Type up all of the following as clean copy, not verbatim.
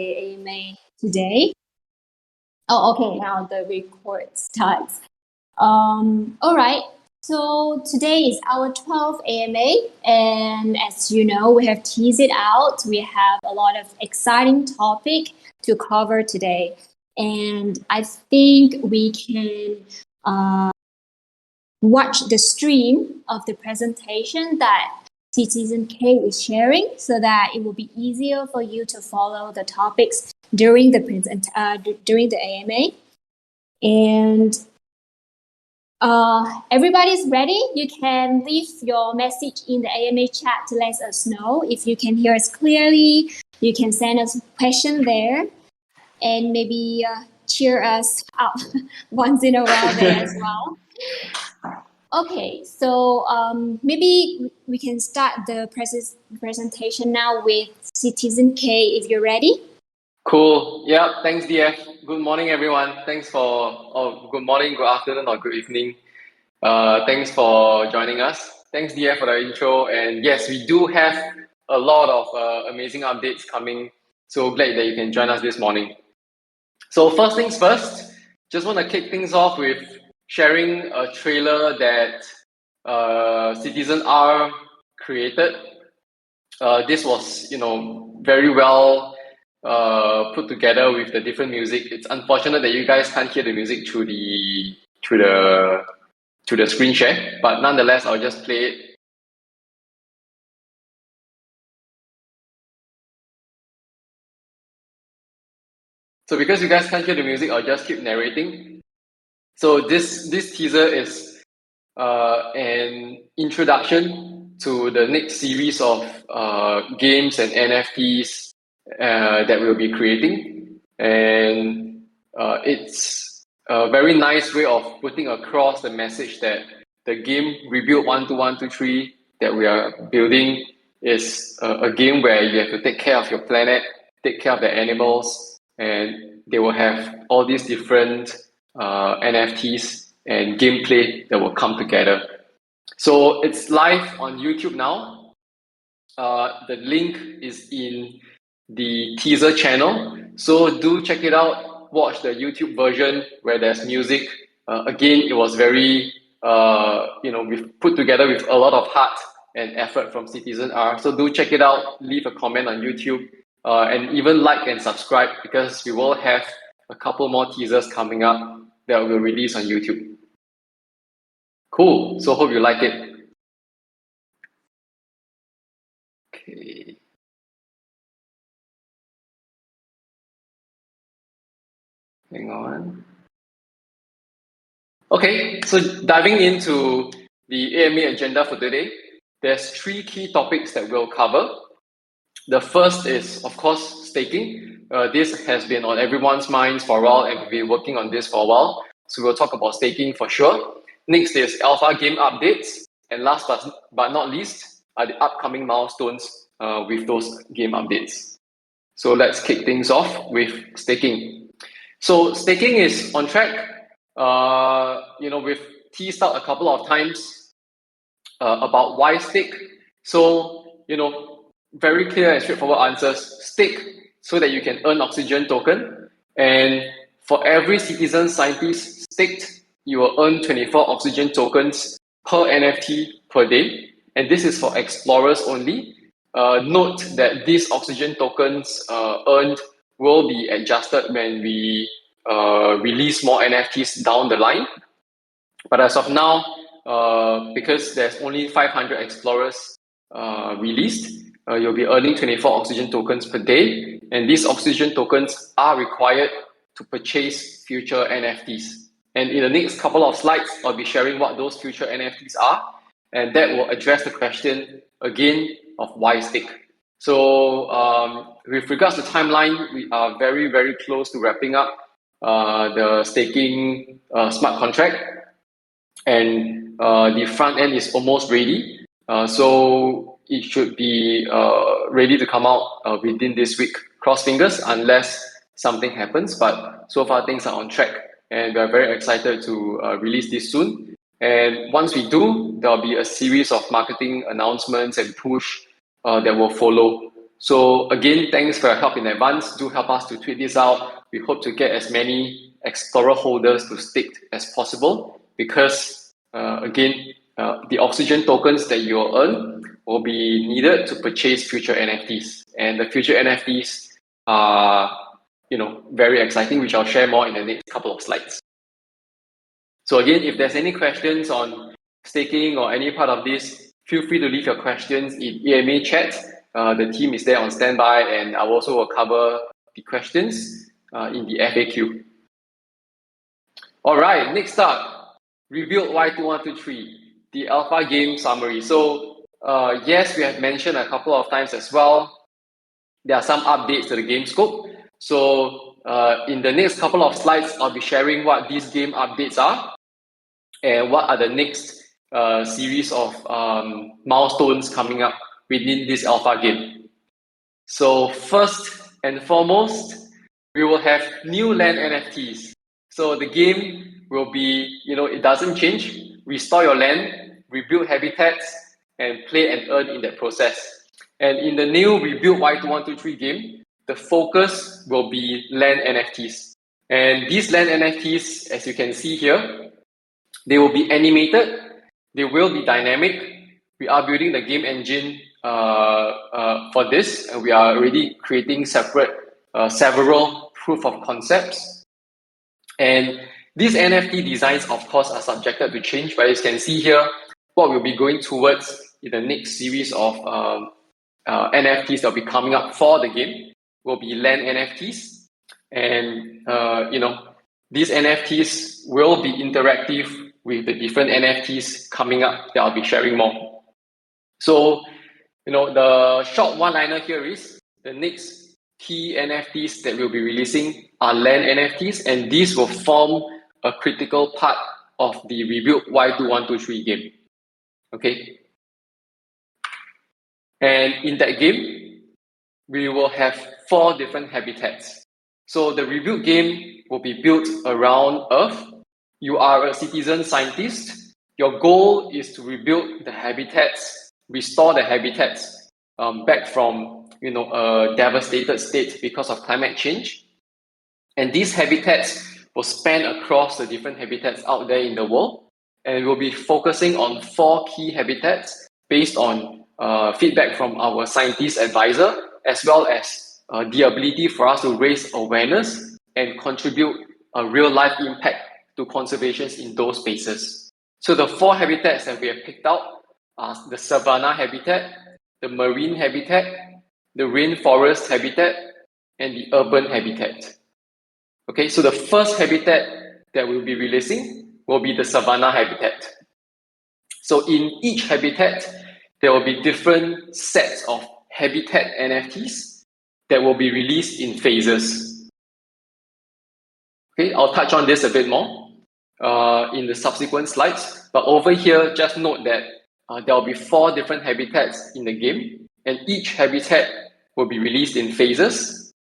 AMA today. Oh, okay, now the record starts. All right, so today is our 12th AMA, and as you know, we have teased it out. We have a lot of exciting topic to cover today, and I think we can watch the stream of the presentation that Citizen K is sharing so that it will be easier for you to follow the topics during the AMA. And everybody's ready. You can leave your message in the AMA chat to let us know. If you can hear us clearly, you can send us a question there and maybe cheer us up once in a while there as well. Okay, so maybe we can start the presentation now with Citizen K if you're ready. Cool. Yeah, thanks, DF. Good morning, everyone. Thanks for, good morning, good afternoon, or good evening. Thanks for joining us. Thanks, DF, for the intro. And yes, we do have a lot of amazing updates coming. So glad that you can join us this morning. So first things first, just want to kick things off with sharing a trailer that Citizen R created. This was, very well put together with the different music. It's unfortunate that you guys can't hear the music through the screen share, but nonetheless, I'll just play it. So because you guys can't hear the music, I'll just keep narrating. So this teaser is an introduction to the next series of games and NFTs that we'll be creating. And it's a very nice way of putting across the message that the game Rebuild 12123 that we are building is a game where you have to take care of your planet, take care of the animals, and they will have all these different NFTs and gameplay that will come together. So it's live on YouTube now. The link is in the teaser channel. So do check it out. Watch the YouTube version where there's music. Again, it was very, we've put together with a lot of heart and effort from Citizen R. So do check it out. Leave a comment on YouTube. And even like and subscribe because we will have a couple more teasers coming up that we'll release on YouTube. Cool, so hope you like it. Okay. Hang on. Okay, so diving into the AMA agenda for today, there's 3 key topics that we'll cover. The first is, of course, staking. This has been on everyone's minds for a while and we've been working on this for a while. So we'll talk about staking for sure. Next is alpha game updates. And last but not least are the upcoming milestones with those game updates. So let's kick things off with staking. So staking is on track. We've teased out a couple of times about why stake. So, very clear and straightforward answers. Stake so that you can earn oxygen token. And for every citizen scientist staked, you will earn 24 oxygen tokens per NFT per day. And this is for explorers only. Note that these oxygen tokens earned will be adjusted when we release more NFTs down the line. But as of now, because there's only 500 explorers released, you'll be earning 24 oxygen tokens per day. And these oxygen tokens are required to purchase future NFTs. And in the next couple of slides, I'll be sharing what those future NFTs are. And that will address the question again of why stake. So with regards to timeline, we are very, very close to wrapping up the staking smart contract. And the front end is almost ready. So it should be ready to come out within this week. Cross fingers unless something happens, but so far things are on track and we're very excited to release this soon. And once we do, there'll be a series of marketing announcements and push that will follow. So again, thanks for your help in advance. Do help us to tweet this out. We hope to get as many Explorer holders to stick as possible because again, the oxygen tokens that you will earn will be needed to purchase future NFTs. And the future NFTs are, very exciting, which I'll share more in the next couple of slides. So again, if there's any questions on staking or any part of this, feel free to leave your questions in EMA chat. The team is there on standby, and I also will cover the questions in the FAQ. All right, next up, Rebuild Y2123, the alpha game summary. So yes, we have mentioned a couple of times as well, there are some updates to the game scope. So in the next couple of slides, I'll be sharing what these game updates are and what are the next series of milestones coming up within this alpha game. So first and foremost, we will have new land NFTs. So the game will be, it doesn't change. Restore your land, rebuild habitats, and play and earn in that process. And in the new Rebuild Y2123 game, the focus will be land NFTs. And these land NFTs, as you can see here, they will be animated, they will be dynamic. We are building the game engine for this, and we are already creating several proof of concepts. And these NFT designs, of course, are subjected to change, but as you can see here, what we'll be going towards in the next series of NFTs that will be coming up for the game will be land NFTs. And, these NFTs will be interactive with the different NFTs coming up that I'll be sharing more. So, the short one-liner here is the next key NFTs that we'll be releasing are land NFTs, and these will form a critical part of the Rebuild Y2123 game. Okay. And in that game, we will have 4 different habitats. So the Rebuild game will be built around Earth. You are a citizen scientist. Your goal is to rebuild the habitats, restore the habitats back from a devastated state because of climate change. And these habitats will span across the different habitats out there in the world. And we'll be focusing on 4 key habitats based on feedback from our scientist advisor, as well as the ability for us to raise awareness and contribute a real-life impact to conservations in those spaces. So the 4 habitats that we have picked out are the savanna habitat, the marine habitat, the rainforest habitat, and the urban habitat. Okay, so the first habitat that we'll be releasing will be the savanna habitat. So in each habitat, there will be different sets of habitat NFTs that will be released in phases. Okay, I'll touch on this a bit more in the subsequent slides. But over here, just note that there will be 4 different habitats in the game, and each habitat will be released in phases.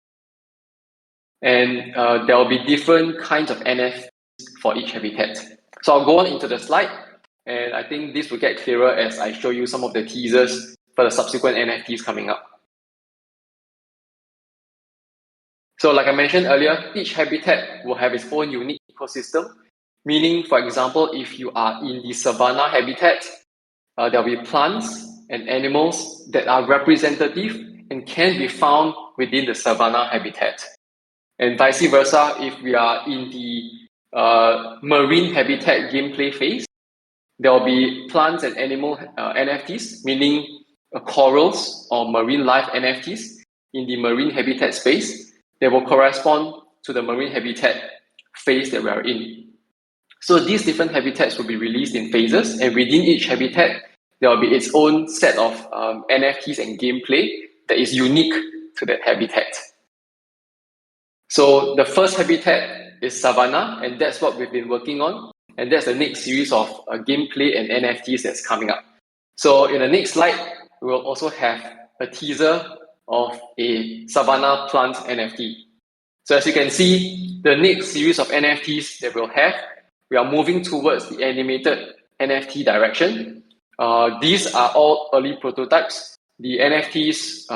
And there will be different kinds of NFTs for each habitat. So I'll go on into the slide, and I think this will get clearer as I show you some of the teasers for the subsequent NFTs coming up. So like I mentioned earlier, each habitat will have its own unique ecosystem, meaning, for example, if you are in the savanna habitat, there will be plants and animals that are representative and can be found within the savanna habitat. And vice versa, if we are in the marine habitat gameplay phase, there will be plants and animal NFTs, meaning corals or marine life NFTs in the marine habitat space that will correspond to the marine habitat phase that we are in. So these different habitats will be released in phases, and within each habitat, there will be its own set of NFTs and gameplay that is unique to that habitat. So the first habitat is savanna, and that's what we've been working on. And that's the next series of gameplay and NFTs that's coming up. So in the next slide, we will also have a teaser of a savanna plant NFT. So as you can see, the next series of NFTs that we'll have, we are moving towards the animated NFT direction. These are all early prototypes. the NFTs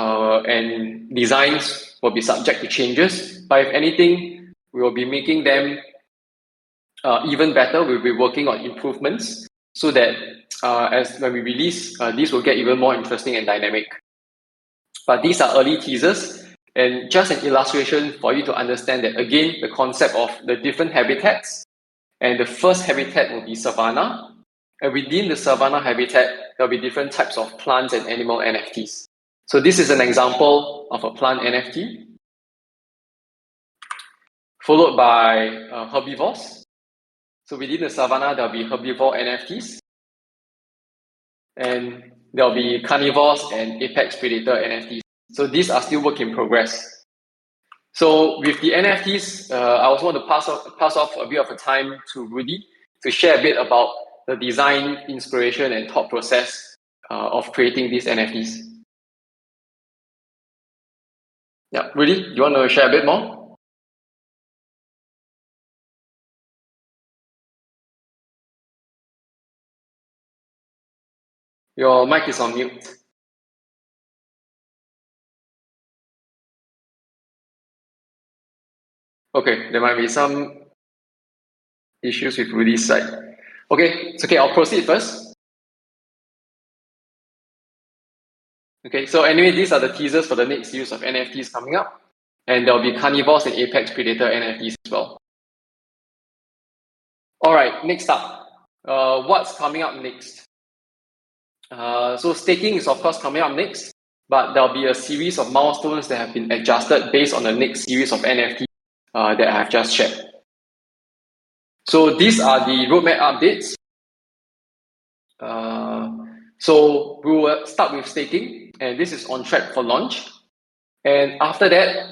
and designs will be subject to changes. But if anything, we will be making them even better. We'll be working on improvements so that as when we release, these will get even more interesting and dynamic. But these are early teasers and just an illustration for you to understand that, again, the concept of the different habitats. And the first habitat will be savanna. And within the savanna habitat, there'll be different types of plants and animal NFTs. So this is an example of a plant NFT, followed by herbivores. So within the savanna, there'll be herbivore NFTs. And there'll be carnivores and apex predator NFTs. So these are still work in progress. So with the NFTs, I also want to pass off a bit of a time to Rudy to share a bit about the design, inspiration, and thought process of creating these NFTs. Yeah, Rudy, do you want to share a bit more? Your mic is on mute. Okay, there might be some issues with Rudy's side. Okay, it's okay, I'll proceed first. Okay, so anyway, these are the teasers for the next series of NFTs coming up. And there'll be carnivores and apex predator NFTs as well. All right, next up. What's coming up next? So staking is of course coming up next, but there'll be a series of milestones that have been adjusted based on the next series of NFTs that I have just shared. So these are the roadmap updates. So we will start with staking, and this is on track for launch. And after that,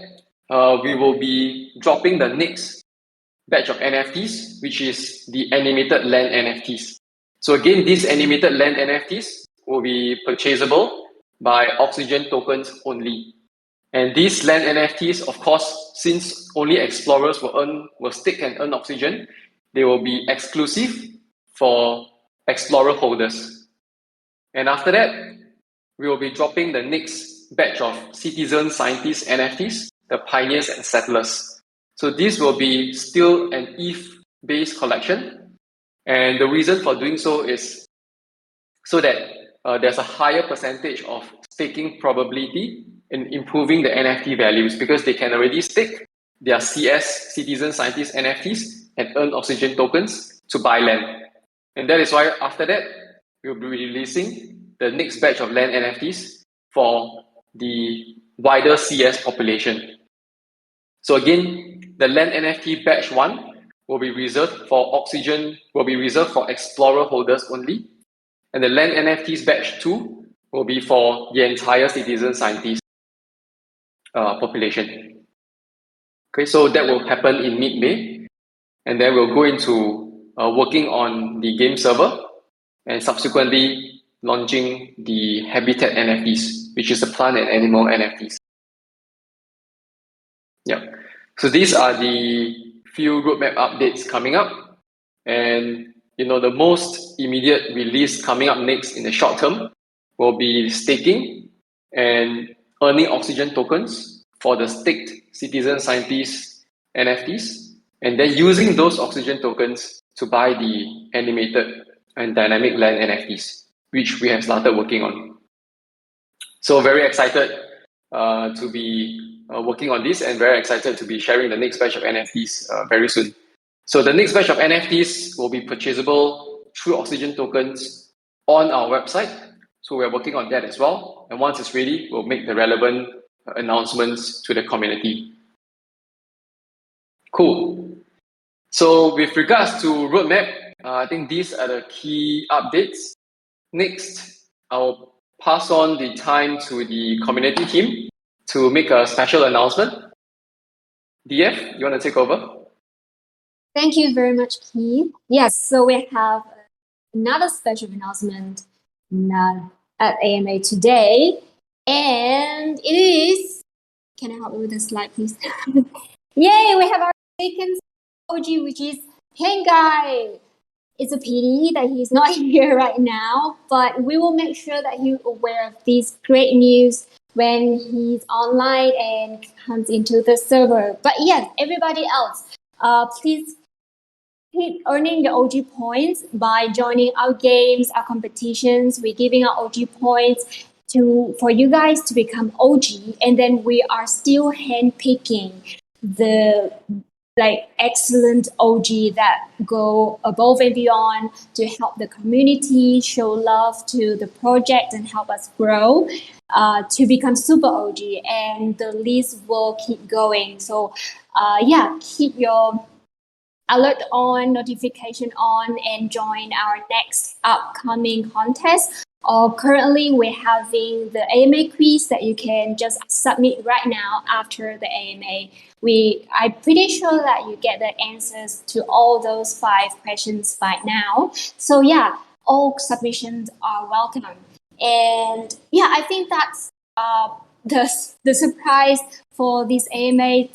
we will be dropping the next batch of NFTs, which is the animated land NFTs. So again, these animated land NFTs will be purchasable by Oxygen tokens only. And these land NFTs, of course, since only explorers will stake and earn Oxygen, they will be exclusive for explorer holders. And after that, we will be dropping the next batch of citizen scientist NFTs, the pioneers and settlers. So this will be still an ETH-based collection. And the reason for doing so is so that there's a higher percentage of staking probability in improving the NFT values because they can already stake their CS, citizen scientist NFTs, and earn Oxygen tokens to buy land. And that is why after that, we'll be releasing the next batch of land NFTs for the wider CS population. So again, the land NFT batch 1 will be reserved for Oxygen, will be reserved for explorer holders only. And the land NFTs batch 2 will be for the entire citizen scientist population. Okay, so that will happen in mid-May. And then we'll go into working on the game server and subsequently launching the habitat NFTs, which is the plant and animal NFTs. Yeah. So these are the few roadmap updates coming up. And the most immediate release coming up next in the short term will be staking and earning Oxygen tokens for the staked citizen scientist NFTs, and then using those Oxygen tokens to buy the animated and dynamic land NFTs, which we have started working on. So very excited to be working on this and very excited to be sharing the next batch of NFTs very soon. So the next batch of NFTs will be purchasable through Oxygen tokens on our website. So we're working on that as well. And once it's ready, we'll make the relevant announcements to the community. Cool. So with regards to roadmap, I think these are the key updates. Next, I'll pass on the time to the community team to make a special announcement. DF, you want to take over? Thank you very much, Keith. Yes, so we have another special announcement at AMA today, and it is. Can I help you with the slide, please? Yay! We have our second OG, which is Tengai. it's a pity that he's not here right now, but we will make sure that he's aware of these great news when he's online and comes into the server. But yes, everybody else, please keep earning the OG points by joining our games, our competitions. We're giving out OG points for you guys to become OG, and then we are still handpicking the excellent OG that go above and beyond to help the community, show love to the project, and help us grow to become super OG. And the list will keep going. So keep your alert on, notification on, and join our next upcoming contest. Or currently, we're having the AMA quiz that you can just submit right now after the AMA. I'm pretty sure that you get the answers to all those 5 questions by now. So yeah, all submissions are welcome. And yeah, I think that's the surprise for this AMA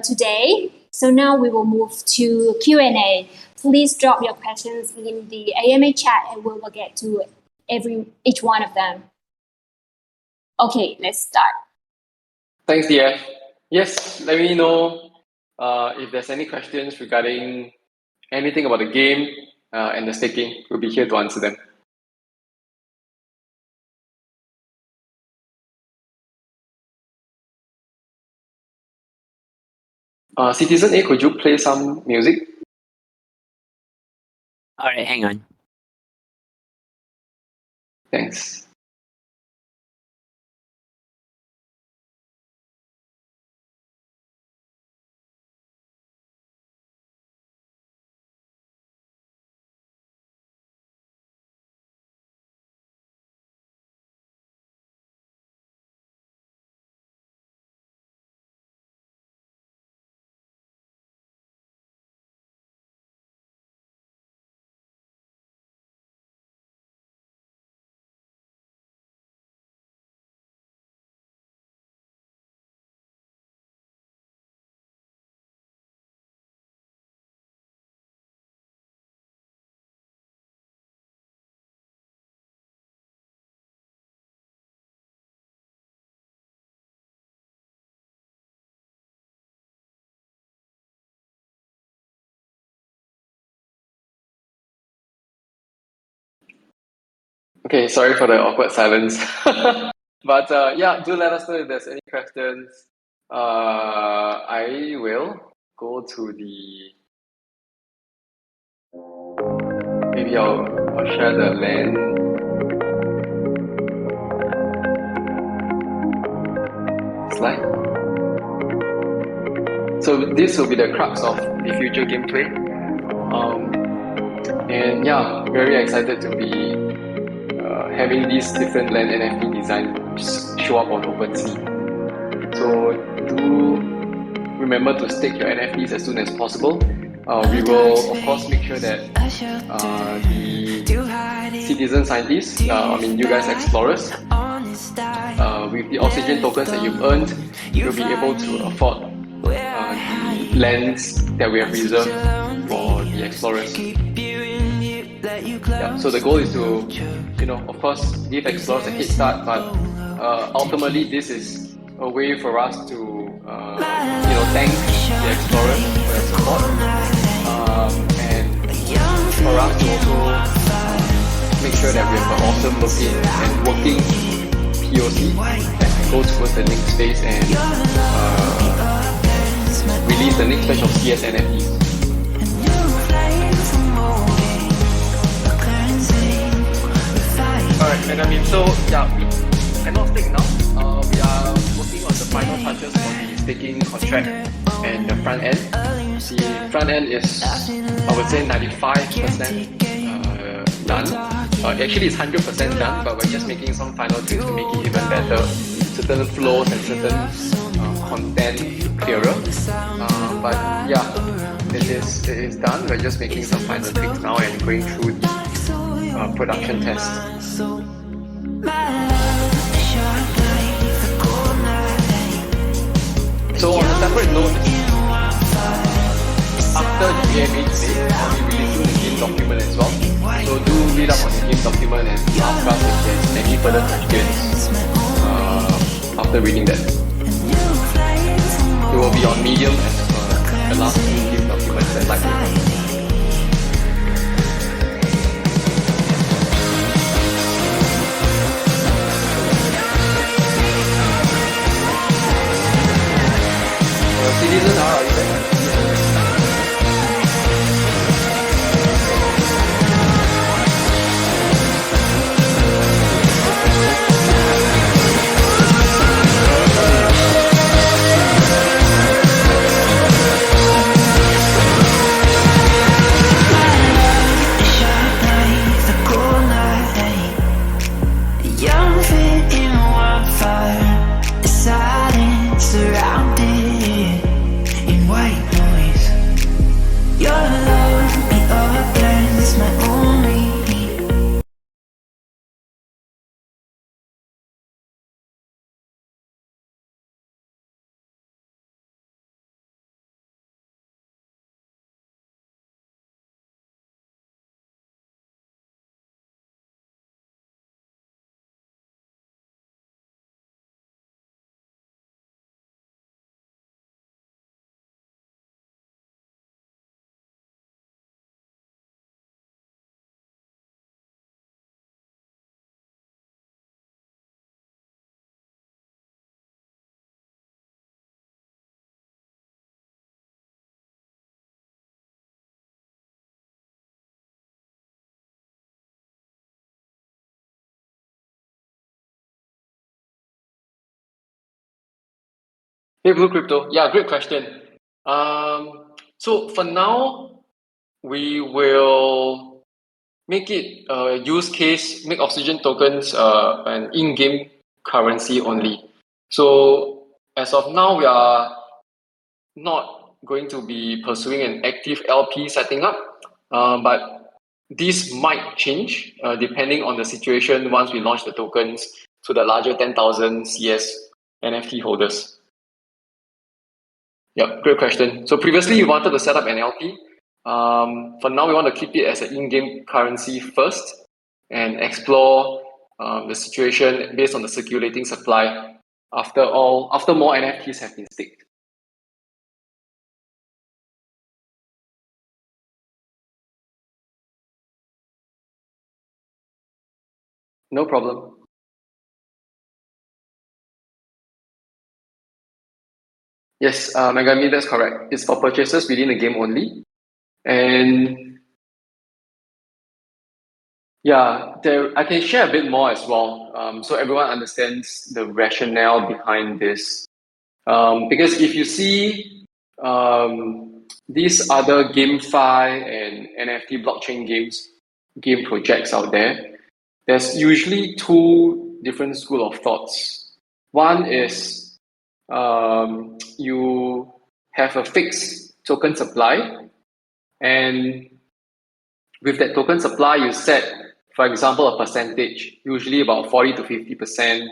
today. So now we will move to Q&A. Please drop your questions in the AMA chat and we will get to each one of them. Okay, let's start. Thanks, DF. Yes, let me know if there's any questions regarding anything about the game and the staking. We'll be here to answer them. Citizen A, could you play some music? All right, hang on. Thanks. Okay, sorry for the awkward silence. But do let us know if there's any questions. I will go to maybe I'll share the LAN. Slide. So this will be the crux of the future gameplay. And yeah, very excited to be having these different LAN NFT designs show up on OpenSea. So do remember to stake your NFTs as soon as possible. We will of course make sure that the citizen scientists, you guys explorers, with the oxygen tokens that you've earned, you'll be able to afford the lands that we have reserved for the explorers. Yeah, so the goal is to, of course, give explorers a head start, but ultimately this is a way for us to, thank the explorers for their support, and for us to also make sure that we have an awesome looking and working POC that can go towards the next phase and release the next batch of CS NFTs. Alright, so yeah, we cannot stake now. We are working on the final touches for the staking contract and the front end. The front end is, I would say, 95% done. Actually, it's 100% done, but we're just making some final tweaks to make it even better. Certain flows and certain content clearer. But yeah, it is done. We're just making some final tweaks now and going through the production test. So on a separate note, after the AMA today, I'll be releasing the game document read up on the game document and ask us if there's any further questions after reading that. It will be on Medium as per the last two game documents that like Citizen, are you there? Hey, Blue Crypto. Yeah, great question. So for now, we will make it use case, make Oxygen tokens an in-game currency only. So as of now, we are not going to be pursuing an active LP setting up, but this might change depending on the situation once we launch the tokens to the larger 10,000 CS NFT holders. Yep, great question. So previously we wanted to set up an LP. For now, we want to keep it as an in-game currency first and explore the situation based on the circulating supply after more NFTs have been staked. No problem. Yes, Megami, that's correct. It's for purchases within the game only. And yeah, I can share a bit more as well, so everyone understands the rationale behind this. Because if you see these other GameFi and NFT blockchain game projects out there, there's usually two different school of thoughts. One is you have a fixed token supply, and with that token supply, you set, for example, a percentage, usually about 40 to 50%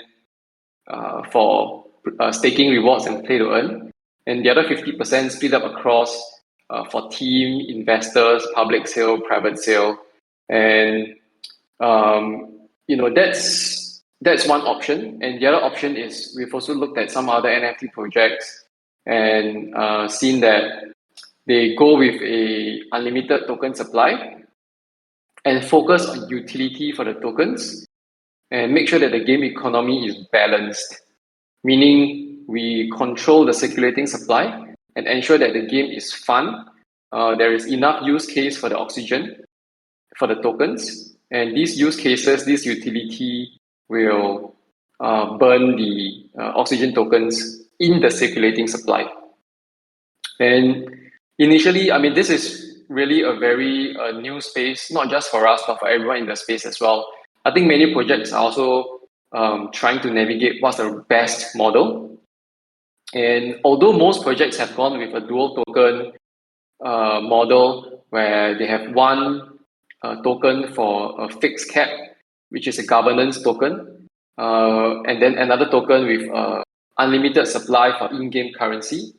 for staking rewards and play to earn, and the other 50% split up across for team, investors, public sale, private sale, and that's one option. And the other option is we've also looked at some other NFT projects and seen that they go with a unlimited token supply and focus on utility for the tokens and make sure that the game economy is balanced, meaning we control the circulating supply and ensure that the game is fun. There is enough use case for the Oxygen, for the tokens, and these use cases, this utility will burn the Oxygen tokens in the circulating supply. And initially, I mean, this is really a very new space, not just for us, but for everyone in the space as well. I think many projects are also trying to navigate what's the best model. And although most projects have gone with a dual token model where they have one token for a fixed cap, which is a governance token, and then another token with unlimited supply for in-game currency.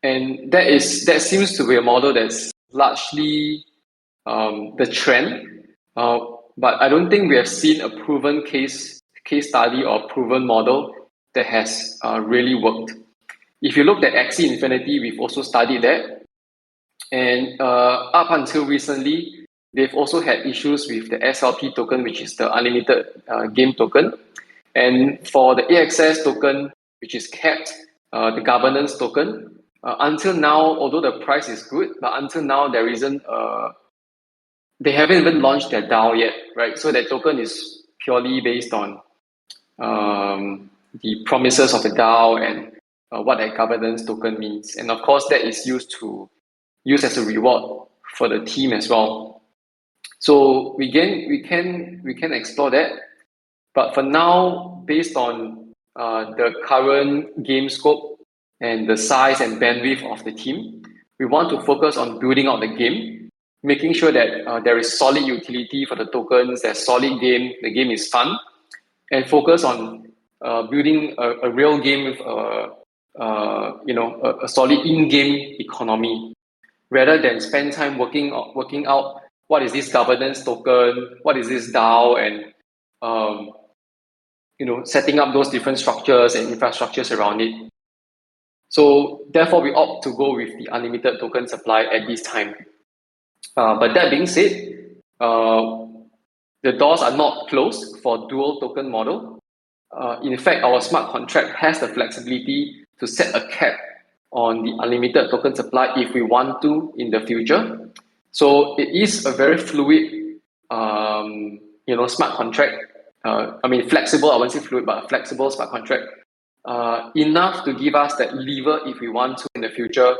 And that seems to be a model that's largely the trend, but I don't think we have seen a proven case study or proven model that has really worked. If you looked at Axie Infinity, we've also studied that, and up until recently, they've also had issues with the SLP token, which is the unlimited game token, and for the AXS token, which is capped, the governance token. Until now, although the price is good, but until now there isn't they haven't even launched their DAO yet, right? So that token is purely based on the promises of the DAO and what that governance token means. And of course, that is used as a reward for the team as well. So we can explore that, but for now, based on the current game scope and the size and bandwidth of the team, we want to focus on building out the game, making sure that there is solid utility for the tokens, there's solid game, the game is fun, and focus on building a real game with a solid in-game economy, rather than spend time working out what is this governance token, what is this DAO, and setting up those different structures and infrastructures around it. So therefore, we opt to go with the unlimited token supply at this time. But that being said, the doors are not closed for dual token model. In fact, our smart contract has the flexibility to set a cap on the unlimited token supply if we want to in the future. So it is a very fluid, smart contract. Flexible, I won't say fluid, but flexible smart contract. Enough to give us that lever if we want to in the future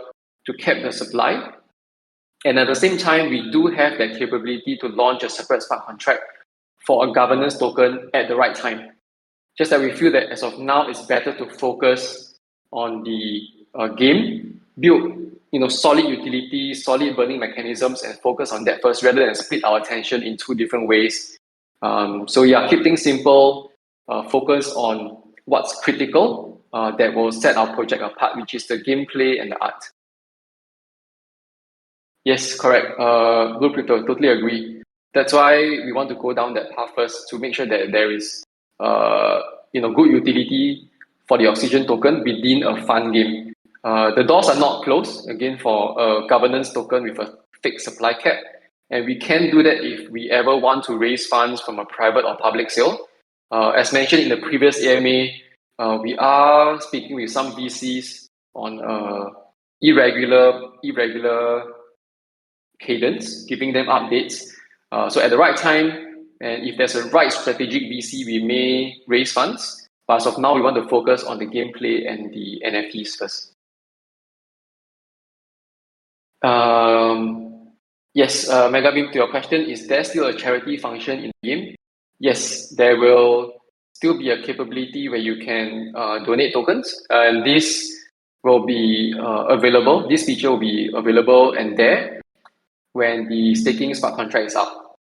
to cap the supply. And at the same time, we do have that capability to launch a separate smart contract for a governance token at the right time. Just that we feel that as of now, it's better to focus on the game, build solid utility, solid burning mechanisms, and focus on that first rather than split our attention in two different ways. Keep things simple, focus on what's critical that will set our project apart, which is the gameplay and the art. Yes, correct. Blue Crypto, totally agree. That's why we want to go down that path first to make sure that there is good utility for the oxygen token within a fun game. The doors are not closed, again, for a governance token with a fixed supply cap. And we can do that if we ever want to raise funds from a private or public sale. As mentioned in the previous AMA, we are speaking with some VCs on irregular cadence, giving them updates. So at the right time, and if there's a right strategic VC, we may raise funds. But as of now, we want to focus on the gameplay and the NFTs first. Yes, Megabeam, to your question, is there still a charity function in the game? Yes, there will still be a capability where you can donate tokens, and this will be available. This feature will be available and there when the staking smart contract is up.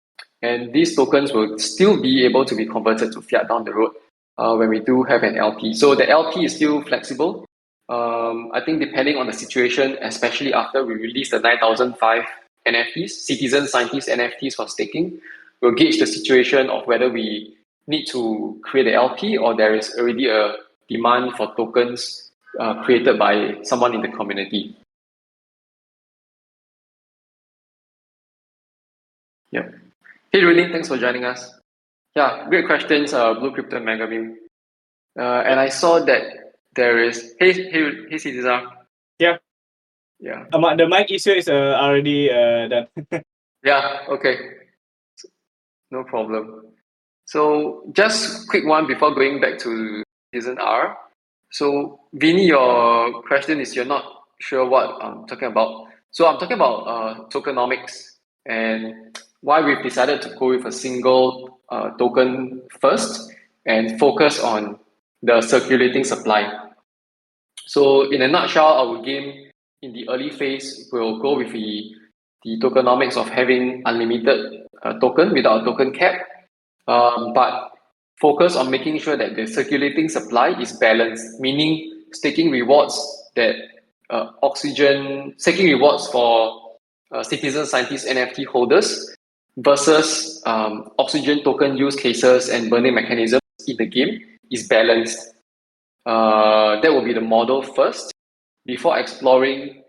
And these tokens will still be able to be converted to fiat down the road when we do have an LP. So the LP is still flexible. I think depending on the situation, especially after we release the 9005 NFTs, citizen scientist NFTs for staking, we'll gauge the situation of whether we need to create an LP or there is already a demand for tokens created by someone in the community. Yeah. Hey, Ruling, thanks for joining us. Yeah, great questions, Blue Crypto and Megabeam. And I saw that there is... Hey, Citizen. Yeah. Yeah. The mic issue is already done. Yeah, okay. No problem. So just quick one before going back to Citizen R. So Vinny, your question is you're not sure what I'm talking about. So I'm talking about tokenomics and why we've decided to go with a single token first and focus on the circulating supply. So in a nutshell, our game in the early phase will go with the tokenomics of having unlimited token without a token cap, but focus on making sure that the circulating supply is balanced, meaning staking rewards that staking rewards for citizen scientist NFT holders versus oxygen token use cases and burning mechanisms in the game is balanced. That will be the model first before exploring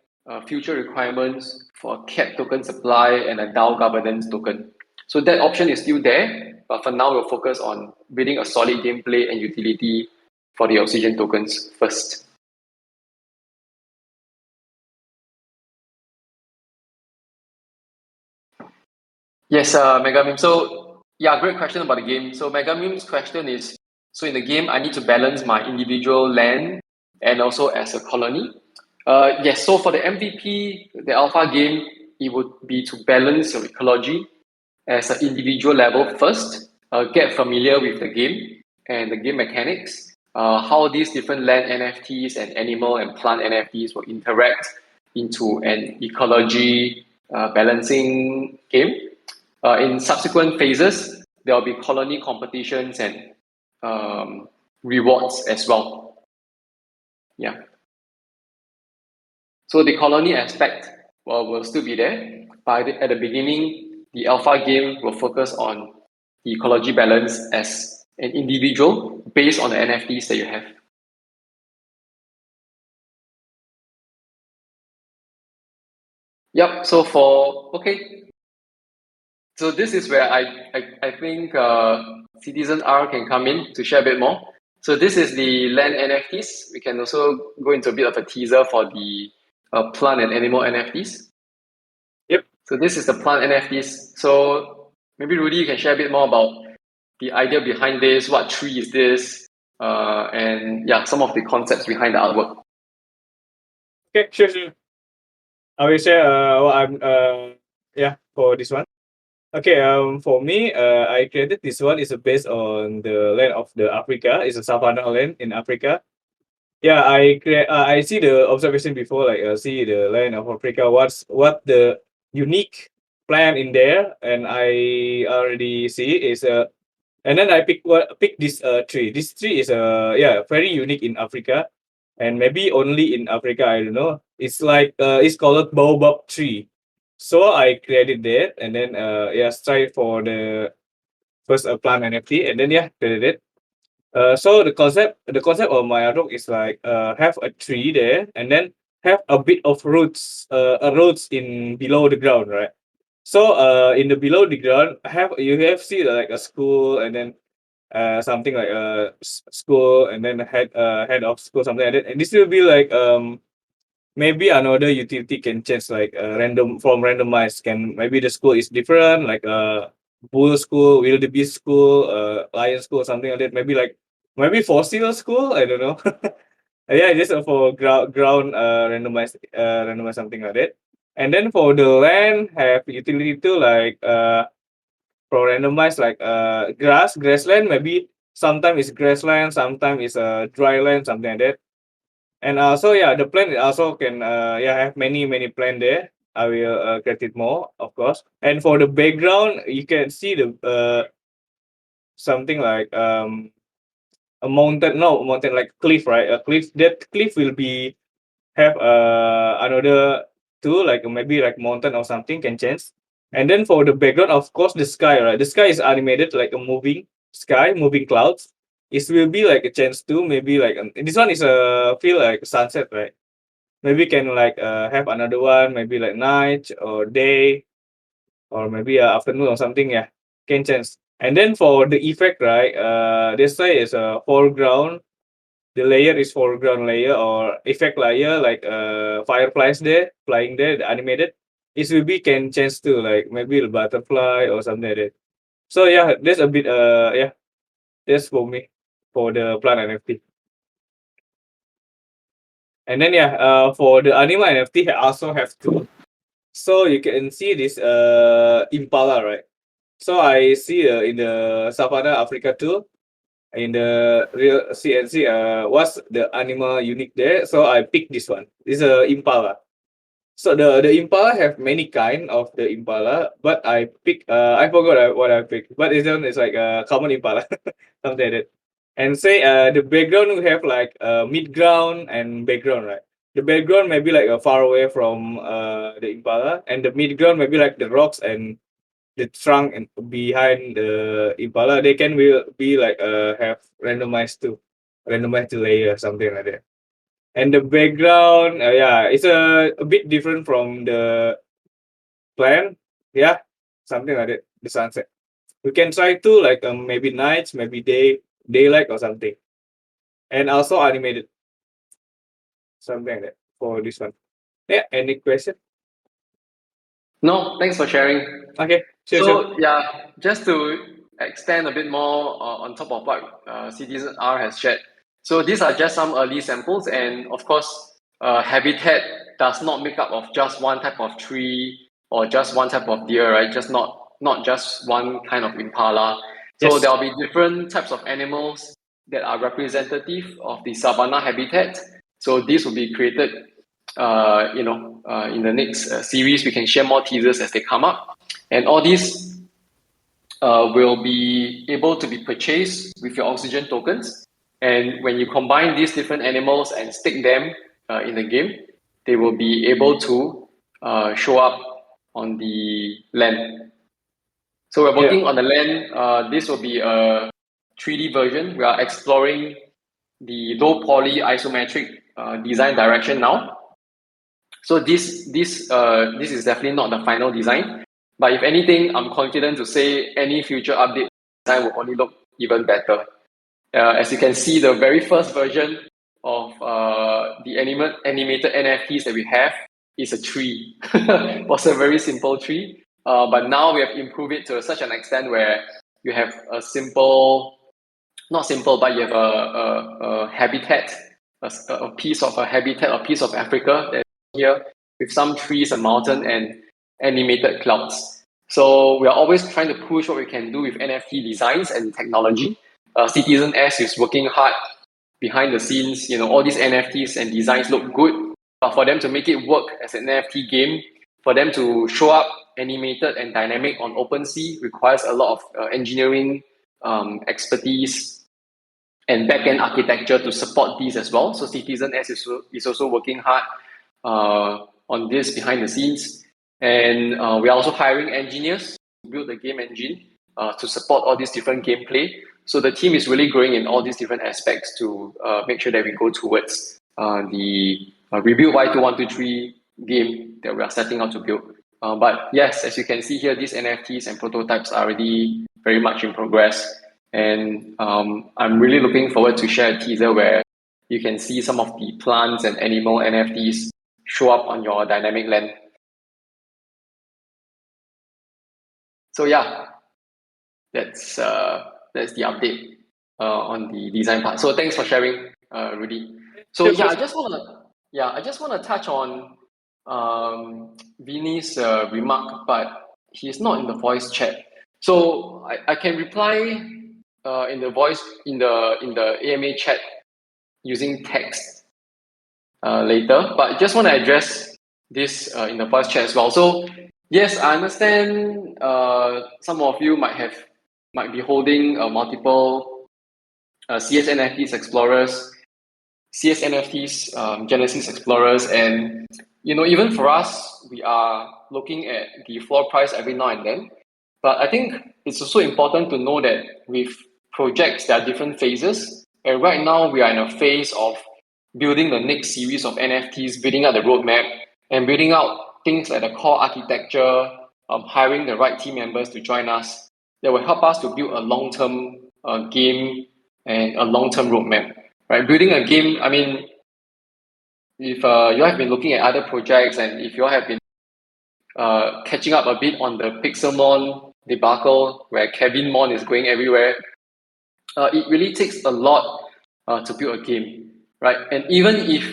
future requirements for a CAP token supply and a DAO governance token. So that option is still there, but for now we'll focus on building a solid gameplay and utility for the oxygen tokens first. Yes, Megamim. So yeah, great question about the game. So Megamim's question is, so in the game, I need to balance my individual land and also as a colony. Yes, so for the MVP, the alpha game, it would be to balance your ecology as an individual level first, get familiar with the game and the game mechanics, how these different land NFTs and animal and plant NFTs will interact into an ecology balancing game. In subsequent phases, there will be colony competitions and rewards as well. Yeah. So the colony aspect will still be there, but at the beginning, the alpha game will focus on the ecology balance as an individual based on the NFTs that you have. Yep. So so this is where I think Citizen R can come in to share a bit more. So this is the land NFTs. We can also go into a bit of a teaser for the plant and animal NFTs. Yep. So this is the plant NFTs. So maybe Rudy, you can share a bit more about the idea behind this. What tree is this? And yeah, some of the concepts behind the artwork. Okay, sure. I will share what I'm for this one. Okay, for me, I created this one is based on the land of the Africa. It's a savanna land in Africa. Yeah, I see the observation before, like see the land of Africa. What the unique plant in there, and I already see is and then I pick this tree. This tree is very unique in Africa, and maybe only in Africa. I don't know. It's like it's called baobab tree. So I created that, and then try for the first plant NFT, and then created it. So the concept of my artwork is like have a tree there, and then have a bit of roots in below the ground, right? So in the below the ground, you have see like a school, and then something like a school, and then head of school, something like that. And this will be like maybe another utility can change, like randomized. Can maybe the school is different, like bull school, wildebeest school, lion school, something like that. Maybe fossil school. I don't know. Yeah, just for ground randomized something like that. And then for the land, have utility too, like for randomized, like grassland. Maybe sometimes it's grassland, sometimes it's dry land, something like that. And also, the plant also can have many plant there. I will create it more, of course. And for the background, you can see the something like a mountain, no mountain, like cliff, right? A cliff. That cliff will be have another two, like maybe like mountain or something can change. And then for the background, of course, the sky, right? The sky is animated like a moving sky, moving clouds. It will be like a chance too. Maybe like this one is a feel like sunset, right? Maybe can like have another one, maybe like night or day, or maybe afternoon or something. Yeah, can change. And then for the effect, right? This side is a foreground. The layer is foreground layer or effect layer, like fireflies there flying there, the animated. It will be can change to like maybe a butterfly or something like that. So yeah, that's a bit that's for me for the plant NFT. And then for the animal NFT, I also have two. So you can see this impala, right? So I see in the Savannah Africa too. In the real CNC, what's the animal unique there? So I picked this one. This is a impala. So the impala have many kind of the impala, but I forgot what I picked. But this one is like a common impala, something like that. And say the background we have like mid ground and background, right? The background may be like far away from the impala, and the midground may be like the rocks and the trunk and behind the impala. They can be like have randomized to layer, something like that. And the background, yeah, it's a bit different from the plan. Yeah, something like that. The sunset. We can try to like maybe nights, maybe daylight or something, and also animated, something like that for this one. Yeah. Any question? No, thanks for sharing. Okay. Sure. So yeah, just to extend a bit more on top of what Citizen R has shared. So these are just some early samples, and of course, habitat does not make up of just one type of tree or just one type of deer, right? Just not just one kind of impala. So Yes. there will be different types of animals that are representative of the savanna habitat. So this will be created, in the next series. We can share more teasers as they come up. And all these will be able to be purchased with your oxygen tokens. And when you combine these different animals and stick them in the game, they will be able to show up on the land. So we're working on the land. This will be a 3D version. We are exploring the low poly isometric design direction now. So this is definitely not the final design, but if anything, I'm confident to say any future update design will only look even better. As you can see, the very first version of the animated NFTs that we have is a tree. Was a very simple tree, but now we have improved it to such an extent where you have a simple, not simple, but you have a habitat, a piece of a habitat, a piece of Africa that here with some trees, a mountain, and animated clouds. So we are always trying to push what we can do with NFT designs and technology. Citizen S is working hard behind the scenes. All these NFTs and designs look good, but for them to make it work as an NFT game, for them to show up animated and dynamic on OpenSea requires a lot of engineering expertise and backend architecture to support these as well. So Citizen S is also working hard on this behind the scenes. And we are also hiring engineers to build the game engine to support all these different gameplay. So the team is really growing in all these different aspects to make sure that we go towards the rebuild Y2123 game that we are setting out to build. But yes, as you can see here, these NFTs and prototypes are already very much in progress. And I'm really looking forward to share a teaser where you can see some of the plants and animal NFTs show up on your dynamic land. So yeah, that's the update on the design part. So thanks for sharing, Rudy. So Sure, yeah, sure. I just want to touch on Vinny's remark, but he's not in the voice chat. So I can reply in the voice in the AMA chat using text later, but just want to address this in the voice chat as well. So yes, I understand some of you might be holding multiple CS NFTs Explorers, CS NFTs Genesis Explorers, and even for us, we are looking at the floor price every now and then. But I think it's also important to know that with projects, there are different phases. And right now, we are in a phase of building the next series of NFTs, building out the roadmap, and building out things like the core architecture, hiring the right team members to join us that will help us to build a long-term game and a long-term roadmap. Right, building a game. I mean, if you have been looking at other projects and if you have been catching up a bit on the Pixelmon debacle where Kevin Mon is going everywhere, it really takes a lot to build a game, right? And even if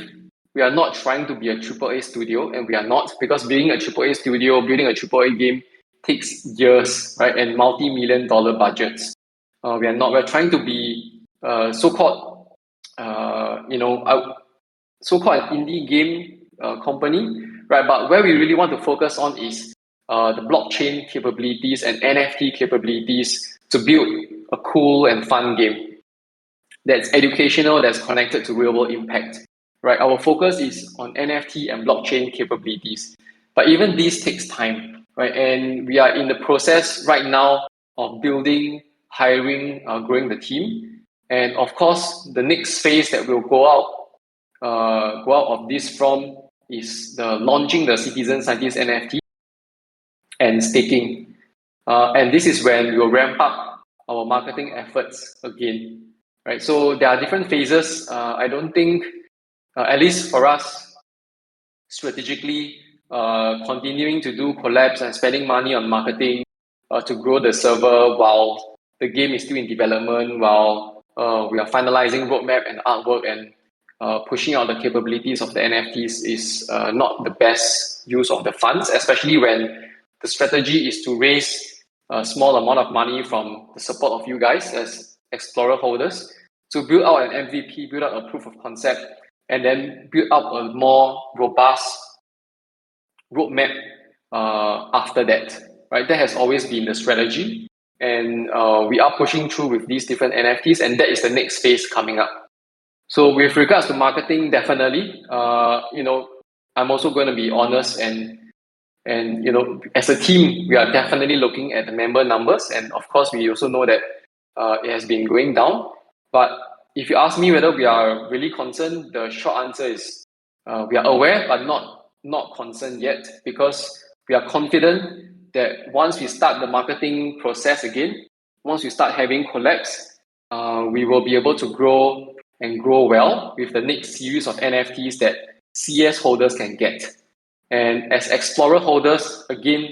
we are not trying to be a AAA studio, and we are not, because being a AAA studio, building a AAA game takes years, right? And multi-million-dollar budgets. We are not. We're trying to be so-called, so-called an indie game company, right? But where we really want to focus on is the blockchain capabilities and NFT capabilities to build a cool and fun game that's educational, that's connected to real world impact. right? Our focus is on NFT and blockchain capabilities. But even this takes time, right? And we are in the process right now of building, hiring, growing the team. And of course, the next phase that will go out of this from is the launching the Citizen Scientist NFT and staking. And this is when we will ramp up our marketing efforts again, right? So there are different phases. I don't think, at least for us, strategically, continuing to do collabs and spending money on marketing to grow the server while the game is still in development, while we are finalizing roadmap and artwork and pushing out the capabilities of the NFTs is not the best use of the funds, especially when the strategy is to raise a small amount of money from the support of you guys as Explorer holders to build out an MVP, build out a proof of concept, and then build up a more robust roadmap after that, right? That has always been the strategy, and we are pushing through with these different NFTs, and that is the next phase coming up. So with regards to marketing, definitely, I'm also going to be honest and as a team, we are definitely looking at the member numbers, and of course, we also know that it has been going down. But if you ask me whether we are really concerned, the short answer is we are aware, but not concerned yet, because we are confident that once we start the marketing process again, once we start having collabs, we will be able to grow and grow well with the next series of NFTs that CS holders can get. And as Explorer holders, again,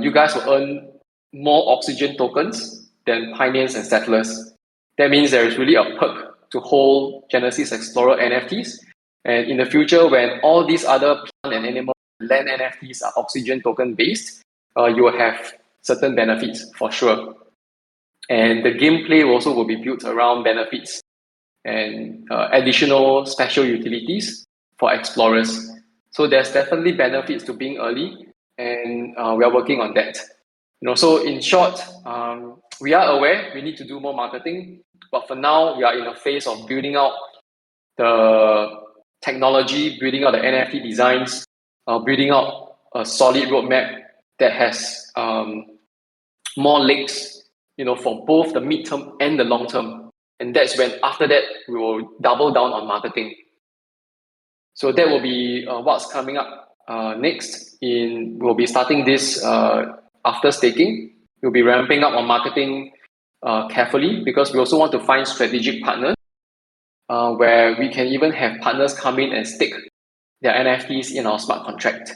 you guys will earn more oxygen tokens than pioneers and settlers. That means there is really a perk to hold Genesis Explorer NFTs. And in the future, when all these other plant and animal land NFTs are oxygen token based, you will have certain benefits for sure. And the gameplay also will be built around benefits and additional special utilities for explorers. So there's definitely benefits to being early, and we are working on that. So in short, we are aware we need to do more marketing, but for now we are in a phase of building out the technology, building out the NFT designs, building out a solid roadmap that has more legs, for both the midterm and the long term. And that's when after that we will double down on marketing. So that will be what's coming up next. We'll be starting this after staking. We'll be ramping up on marketing carefully, because we also want to find strategic partners where we can even have partners come in and stake their NFTs in our smart contract.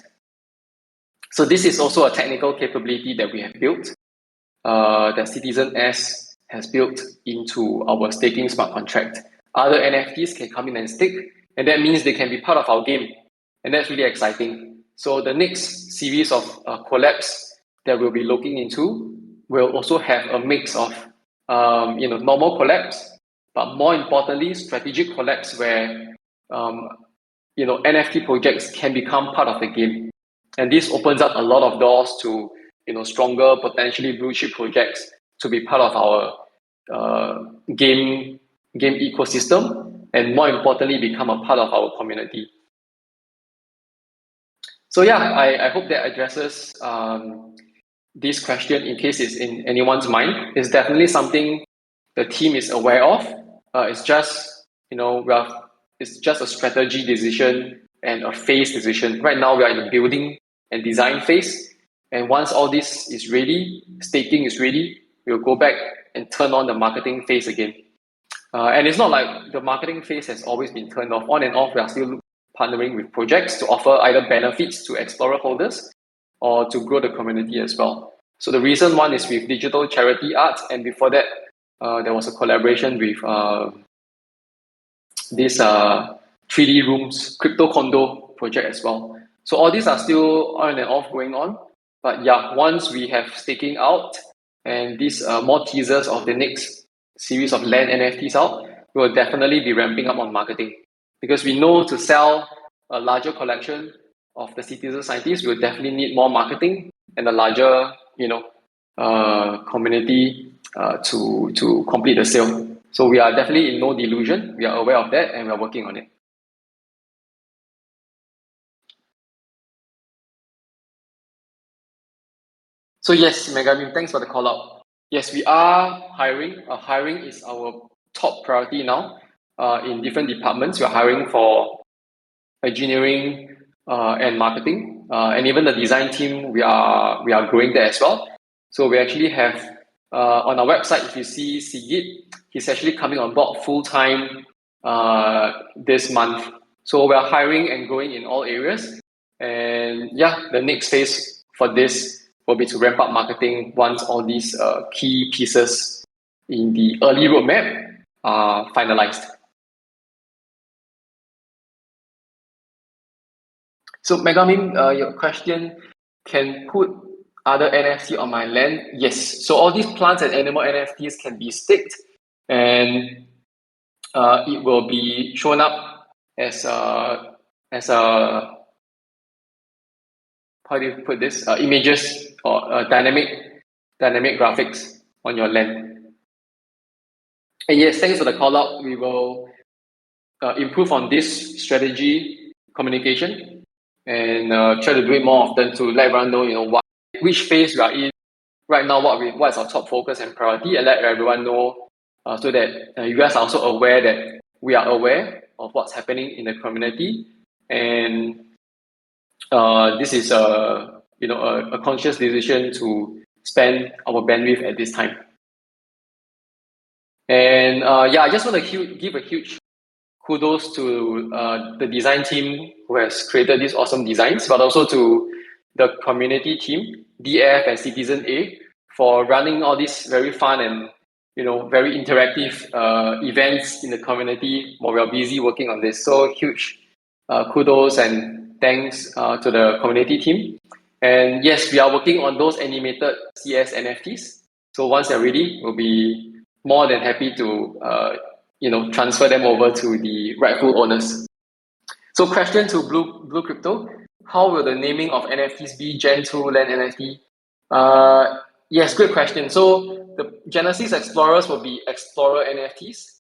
So this is also a technical capability that we have built, that Citizen S has built into our staking smart contract. Other NFTs can come in and stake, and that means they can be part of our game. And that's really exciting. So the next series of collabs that we'll be looking into will also have a mix of normal collabs, but more importantly, strategic collabs where NFT projects can become part of the game. And this opens up a lot of doors to stronger, potentially blue chip projects to be part of our game ecosystem, and more importantly, become a part of our community. So yeah, I hope that addresses this question in case it's in anyone's mind. It's definitely something the team is aware of. It's just it's just a strategy decision and a phase decision. Right now, we are in the building and design phase. And once all this is ready, staking is ready, we'll go back and turn on the marketing phase again. And it's not like the marketing phase has always been turned off. On and off, we are still partnering with projects to offer either benefits to Explorer holders or to grow the community as well. So the recent one is with Digital Charity Art, and before that, there was a collaboration with this 3D Rooms crypto condo project as well. So all these are still on and off going on. But yeah, once we have staking out and these more teasers of the next series of land NFTs out, we will definitely be ramping up on marketing, because we know to sell a larger collection of the Citizen Scientists, we'll definitely need more marketing and a larger, community to complete the sale. So we are definitely in no delusion. We are aware of that, and we are working on it. So yes, Megami, thanks for the call out. Yes, we are hiring. Hiring is our top priority now. In different departments, we're hiring for engineering and marketing, and even the design team. We are growing there as well. So we actually have on our website. If you see Sigit, he's actually coming on board full time this month. So we're hiring and growing in all areas. And yeah, the next phase for this will be to ramp up marketing once all these key pieces in the early roadmap are finalized. So Megamim, your question, can put other NFT on my land? Yes. So all these plants and animal NFTs can be staked, and it will be shown up as a how do you put this? Images or dynamic graphics on your land. And yes, thanks for the call out. We will improve on this strategy communication and try to do it more often to let everyone know, which phase we are in right now, what is our top focus and priority, and let everyone know so that you guys are also aware that we are aware of what's happening in the community, and this is a conscious decision to spend our bandwidth at this time. And I just want to give a huge kudos to the design team who has created these awesome designs, but also to the community team, DF and Citizen A, for running all these very fun and very interactive events in the community while we're busy working on this. So huge kudos and thanks to the community team. And yes, we are working on those animated CS NFTs. So once they're ready, we'll be more than happy to transfer them over to the rightful owners. So question to Blue Crypto, how will the naming of NFTs be Gen 2 Land NFT? Yes, good question. So the Genesis Explorers will be Explorer NFTs.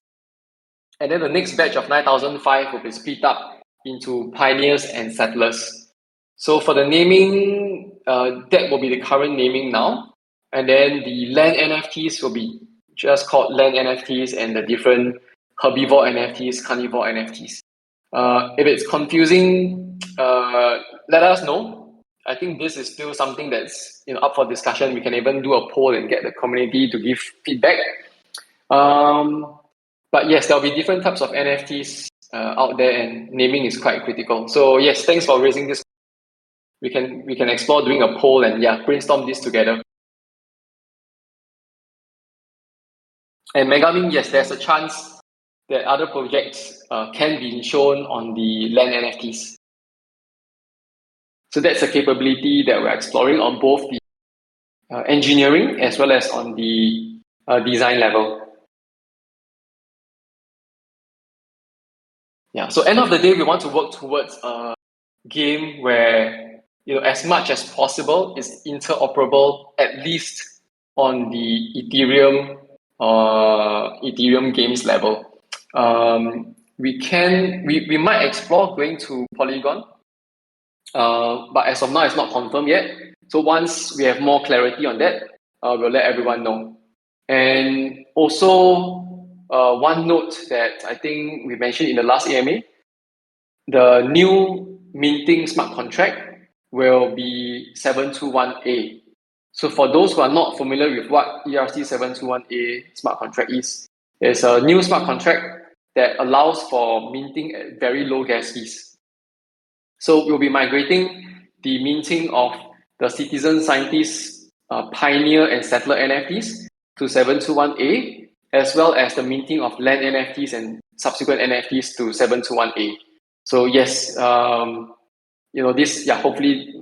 And then the next batch of 9005 will be split up into Pioneers and Settlers. So for the naming, that will be the current naming now. And then the Land NFTs will be just called Land NFTs, and the different Herbivore NFTs, Carnivore NFTs. If it's confusing, let us know. I think this is still something that's up for discussion. We can even do a poll and get the community to give feedback. But yes, there'll be different types of NFTs out there, and naming is quite critical. So yes, thanks for raising this. We can explore doing a poll and brainstorm this together. And Megamin, yes, there's a chance that other projects can be shown on the Land NFTs. So that's a capability that we're exploring on both the engineering as well as on the design level. Yeah. So end of the day, we want to work towards a game where as much as possible is interoperable, at least on the Ethereum games level. We might explore going to Polygon, but as of now, it's not confirmed yet. So once we have more clarity on that, we'll let everyone know. And also, one note that I think we mentioned in the last AMA, the new minting smart contract will be 721A. So for those who are not familiar with what ERC 721A smart contract is, it's a new smart contract that allows for minting at very low gas fees. So we'll be migrating the minting of the Citizen Scientist, Pioneer and Settler NFTs to 721A, as well as the minting of Land NFTs and subsequent NFTs to 721A. So yes, this hopefully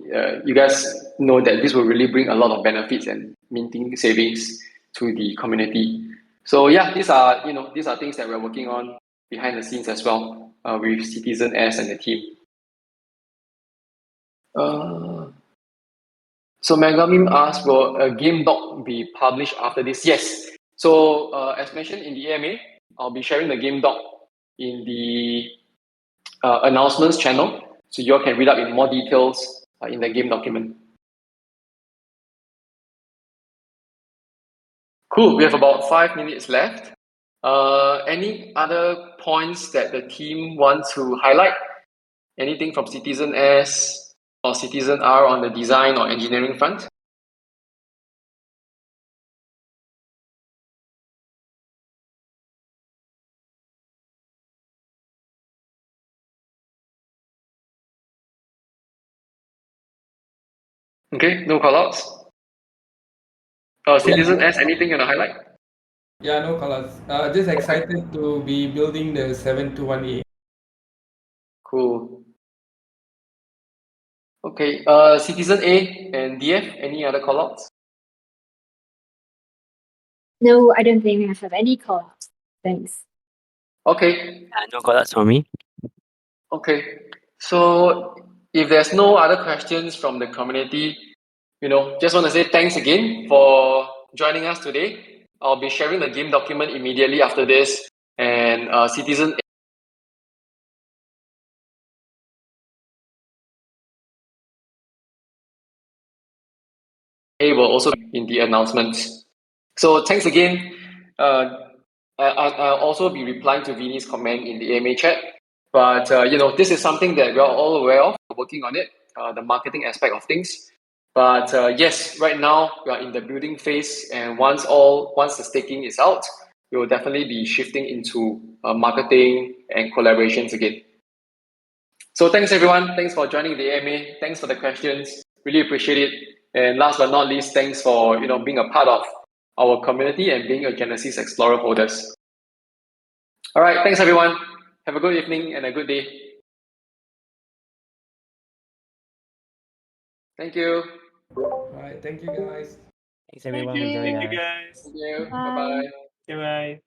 you guys know that this will really bring a lot of benefits and minting savings to the community. So these are things that we're working on behind the scenes as well with Citizen S and the team. So Megamim asked, will a game doc be published after this? Yes. So as mentioned in the AMA, I'll be sharing the game doc in the announcements channel, so you all can read up in more details in the game document. Cool. We have about 5 minutes left. Any other points that the team wants to highlight? Anything from Citizen S or Citizen R on the design or engineering front? Okay, no callouts. Citizen S, anything you want to highlight? Yeah, no colors. Just excited to be building the 721A. Cool. Okay, Citizen A and DF, any other callouts? No, I don't think I have any callouts. Thanks. Okay, No callouts for me. okay. So if there's no other questions from the community, just want to say thanks again for joining us today. I'll be sharing the game document immediately after this, and Citizen A will also be in the announcements. So thanks again. I'll also be replying to Vinny's comment in the AMA chat. But this is something that we are all aware of, working on it, the marketing aspect of things. But yes, right now we are in the building phase, and once the staking is out, we will definitely be shifting into marketing and collaborations again. So thanks everyone. Thanks for joining the AMA. Thanks for the questions. Really appreciate it. And last but not least, thanks for being a part of our community and being a Genesis Explorer holders. All right, thanks everyone. Have a good evening and a good day. Thank you. All right, thank you guys. Thanks everyone. you. Enjoy, Thank you, guys. guys. Thank you. Bye. Bye-bye. Bye bye.